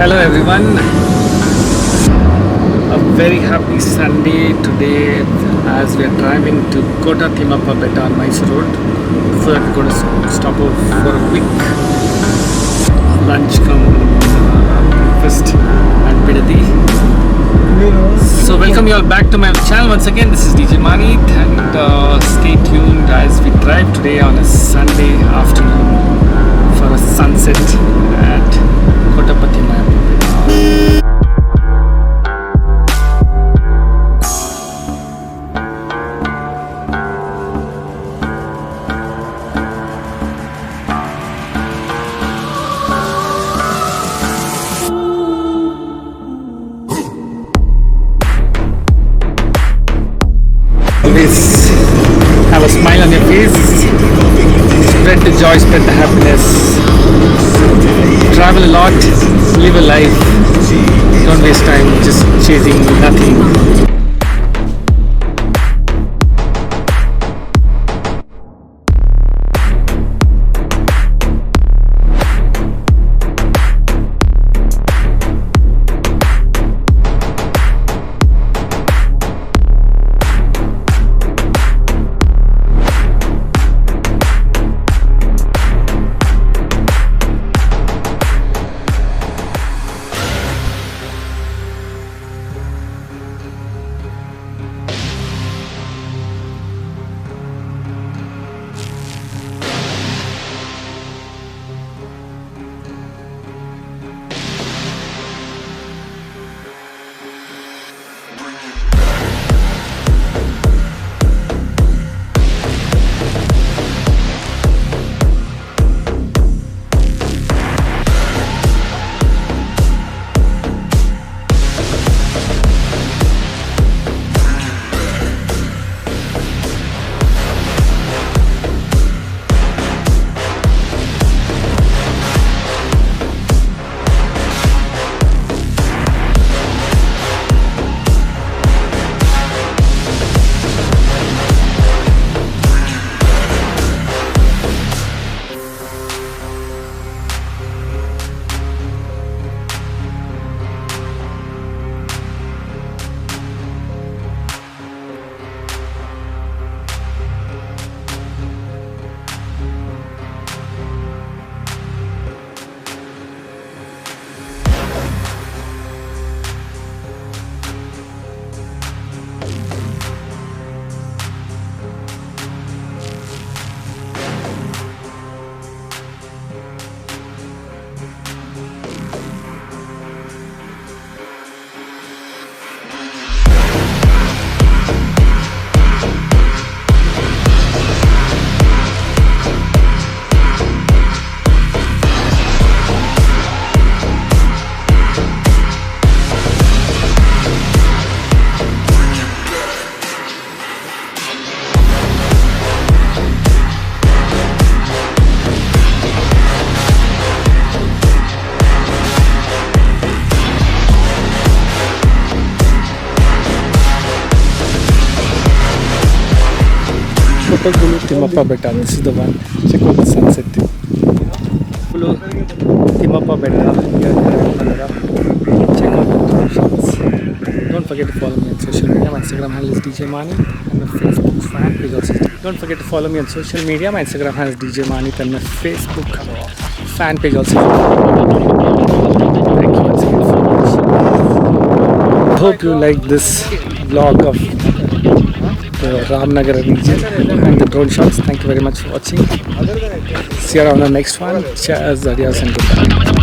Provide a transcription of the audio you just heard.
Hello everyone, a very happy Sunday today as we are driving to Thimmappana Betta on Mysore Road. So we're going to stop off for a quick lunch breakfast at Bidadi. So welcome you all back to my channel once again. This is Djmahaneet and stay tuned as we drive today on a Sunday afternoon for a sunset at Thimmappana. Always have a smile on your face, spread the joy, spread the happiness, travel a lot, live a life, don't waste time just chasing nothing. Kottagalu, Thimmappana Betta, this is the one. Check out the sunset. Thimmappana Betta here in Ramanagara. Check out the drone shots. Don't forget to follow me on social media. My Instagram handle is Djmahaneet and my Facebook fan page also. Don't forget to follow me on social media. My Instagram handle is Djmahaneet and my Facebook fan page also. Thank you once again for watching. Hope you like this vlog of the Ramanagara region and the drone shots. Thank you very much for watching. See you on the next one. Cheers, adios and goodbye.